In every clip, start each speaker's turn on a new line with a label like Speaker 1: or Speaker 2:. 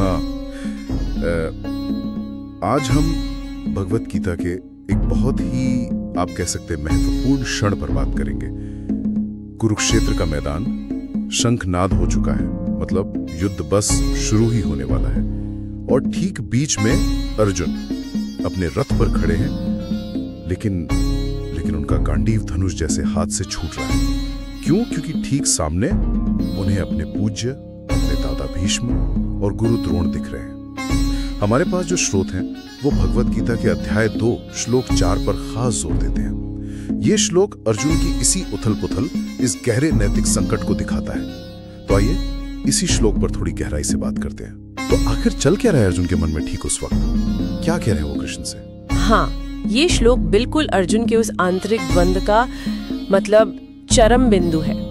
Speaker 1: हाँ, आज हम भगवत गीता के एक बहुत ही आप कह सकते हैं महत्वपूर्ण क्षण पर बात करेंगे। कुरुक्षेत्र का मैदान शंखनाद हो चुका है, मतलब युद्ध बस शुरू ही होने वाला है। और ठीक बीच में अर्जुन अपने रथ पर खड़े हैं, लेकिन उनका गांडीव धनुष जैसे हाथ से छूट रहा है। क्यों? क्योंकि ठीक सामने उन्हें अपने पूज्य, अपने दादा भीष्म और गुरु द्रोण दिख रहे हैं। हमारे पास जो स्रोत हैं वो भगवत गीता के अध्याय 2 श्लोक 4 पर खास जोर देते हैं। ये श्लोक अर्जुन की इसी उथल-पुथल, इस गहरे नैतिक संकट को दिखाता है। तो आइए इसी श्लोक पर थोड़ी गहराई से बात करते हैं। तो आखिर चल क्या रहा है अर्जुन के मन में ठीक उस वक्त? क्या कह रहे हैं वो कृष्ण से?
Speaker 2: हाँ, ये श्लोक बिल्कुल अर्जुन के उस आंतरिक द्वंद का मतलब चरम बिंदु है।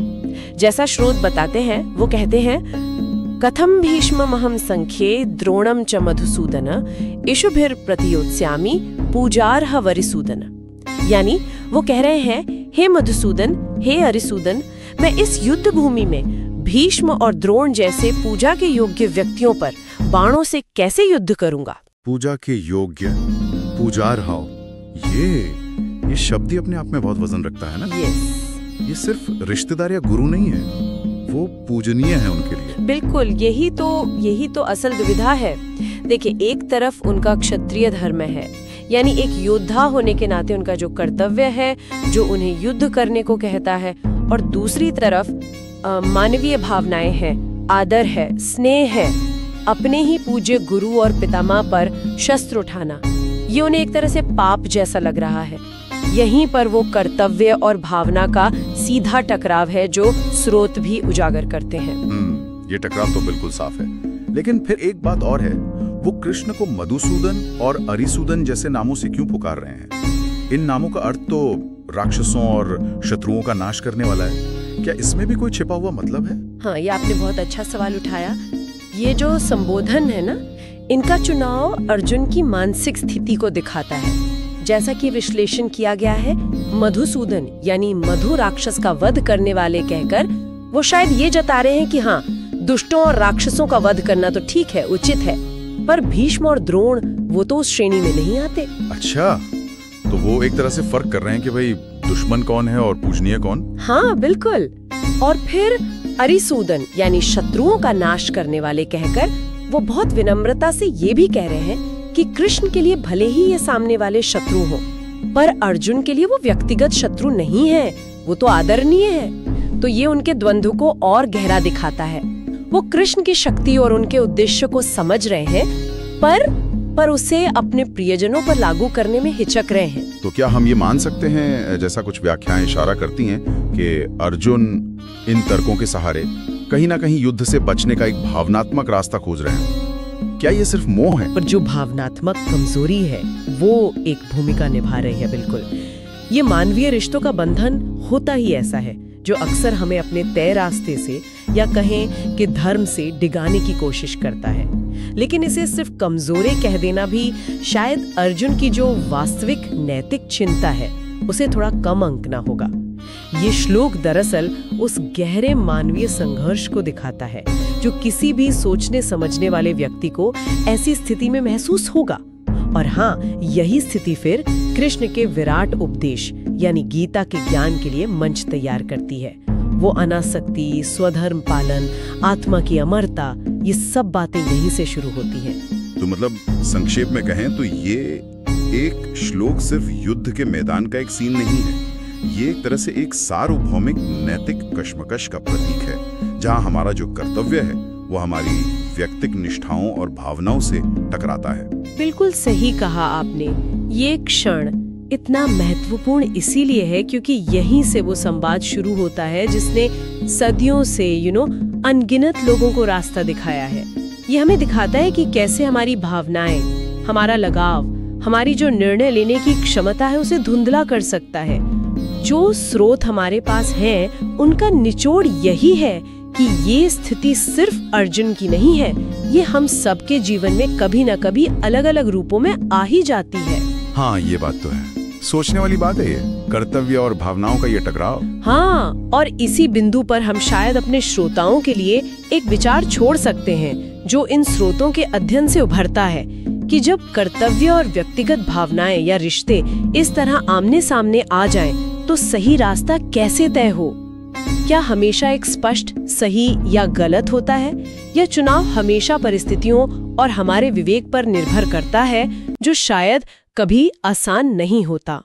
Speaker 2: जैसा स्रोत बताते हैं, वो कहते हैं, कथम भीष्ममहं संख्ये द्रोणम च मधुसूदन इषुभिर प्रतियोत्स्यामि पूजार्ह वरिसूदन। यानी वो कह रहे हैं, हे मधुसूदन, हे अरिसूदन, मैं इस युद्ध भूमि में भीष्म और द्रोण जैसे पूजा के योग्य व्यक्तियों पर बाणों से कैसे युद्ध करूंगा। पूजा
Speaker 1: के योग्य, पूजार्ह, ये शब्द ही अपने आप में बहुत वजन रखता है ना। ये सिर्फ रिश्तेदार या गुरु नहीं है, वो पूजनीय है उनके लिए।
Speaker 2: बिल्कुल, यही तो असल दुविधा है। देखिए, एक तरफ उनका क्षत्रिय धर्म है, यानी एक योद्धा होने के नाते उनका जो कर्तव्य है, जो उन्हें युद्ध करने को कहता है, और दूसरी तरफ मानवीय भावनाएं हैं, आदर है, स्नेह है, अपने ही पूज्य गुरु और पितामह पर शस्त्र उठाना, ये उन्हें एक तरह से पाप जैसा लग रहा है। यहीं पर वो कर्तव्य और भावना का सीधा टकराव है, जो स्रोत भी उजागर करते हैं।
Speaker 1: ये टकराव तो बिल्कुल साफ है। लेकिन फिर एक बात और है, वो कृष्ण को मधुसूदन और अरिसूदन जैसे नामों से क्यों पुकार रहे हैं? इन नामों का अर्थ तो राक्षसों और शत्रुओं का नाश करने वाला है। क्या इसमें भी कोई छिपा हुआ मतलब है?
Speaker 2: हाँ, ये आपने बहुत अच्छा सवाल उठाया। ये जो संबोधन है ना, इनका चुनाव अर्जुन की मानसिक स्थिति को दिखाता है। जैसा कि विश्लेषण किया गया है, मधुसूदन यानी मधु राक्षस का वध करने वाले कहकर वो शायद ये जता रहे हैं कि हाँ, दुष्टों और राक्षसों का वध करना तो ठीक है, उचित है, पर भीष्म और द्रोण वो तो उस श्रेणी में नहीं आते।
Speaker 1: अच्छा, तो वो एक तरह से फर्क कर रहे हैं कि भाई दुश्मन कौन है और पूजनीय कौन?
Speaker 2: हाँ, बिल्कुल। और फिर अरिसूदन यानी शत्रुओं का नाश करने वाले कहकर वो बहुत विनम्रता से ये भी कह रहे हैं कि कृष्ण के लिए भले ही ये सामने वाले शत्रु हो, पर अर्जुन के लिए वो व्यक्तिगत शत्रु नहीं है, वो तो आदरणीय है। तो ये उनके द्वंद्व को और गहरा दिखाता है। वो कृष्ण की शक्ति और उनके उद्देश्य को समझ रहे हैं, पर उसे अपने प्रियजनों पर लागू करने में हिचक रहे हैं।
Speaker 1: तो क्या हम ये मान सकते हैं, जैसा कुछ व्याख्याएं इशारा करती हैं, कि अर्जुन इन तर्कों के सहारे कहीं ना कहीं युद्ध से बचने का एक भावनात्मक रास्ता खोज रहे हैं? क्या ये सिर्फ मोह है?
Speaker 2: पर जो भावनात्मक कमजोरी है वो एक भूमिका निभा रही है। बिल्कुल, ये मानवीय रिश्तों का बंधन होता ही ऐसा है, जो अक्सर हमें अपने तय रास्ते से या कहें कि धर्म से डिगाने की कोशिश करता है। लेकिन इसे सिर्फ कमजोरी कह देना भी शायद अर्जुन की जो वास्तविक नैतिक चिंता है उसे थोड़ा कम आंकना होगा। ये श्लोक दरअसल उस गहरे मानवीय संघर्ष को दिखाता है जो किसी भी सोचने समझने वाले व्यक्ति को ऐसी स्थिति में महसूस होगा। और हाँ, यही स्थिति फिर कृष्ण के विराट उपदेश यानी गीता के ज्ञान के लिए मंच तैयार करती है। वो अनासक्ति, स्वधर्म पालन, आत्मा की अमरता, ये सब बातें यहीं से शुरू होती हैं।
Speaker 1: तो मतलब संक्षेप में कहें तो ये एक श्लोक सिर्फ युद्ध के मैदान का एक सीन नहीं है, ये एक तरह से एक सार्वभौमिक नैतिक कश्मकश का प्रतीक है, जहां हमारा जो कर्तव्य है वो हमारी व्यक्तिक निष्ठाओं और भावनाओं से टकराता है।
Speaker 2: बिल्कुल सही कहा आपने। ये क्षण इतना महत्वपूर्ण इसीलिए है क्योंकि यहीं से वो संवाद शुरू होता है जिसने सदियों से अनगिनत लोगों को रास्ता दिखाया है। ये हमें दिखाता है कि कैसे हमारी भावनाएं, हमारा लगाव, हमारी जो निर्णय लेने की क्षमता है उसे धुंधला कर सकता है। जो स्रोत हमारे पास हैं, उनका निचोड़ यही है कि ये स्थिति सिर्फ अर्जुन की नहीं है, ये हम सबके जीवन में कभी न कभी अलग अलग रूपों में आ ही जाती है।
Speaker 1: हाँ, ये बात तो है।
Speaker 3: सोचने वाली बात है ये, कर्तव्य और भावनाओं का ये टकराव।
Speaker 2: हाँ, और इसी बिंदु पर हम शायद अपने श्रोताओं के लिए एक विचार छोड़ सकते हैं जो इन स्रोतों के अध्ययन से उभरता है कि जब कर्तव्य और व्यक्तिगत भावनाएं या रिश्ते इस तरह आमने सामने आ जाएं, तो सही रास्ता कैसे तय हो? क्या हमेशा एक स्पष्ट सही या गलत होता है, या चुनाव हमेशा परिस्थितियों और हमारे विवेक पर निर्भर करता है, जो शायद कभी आसान नहीं होता?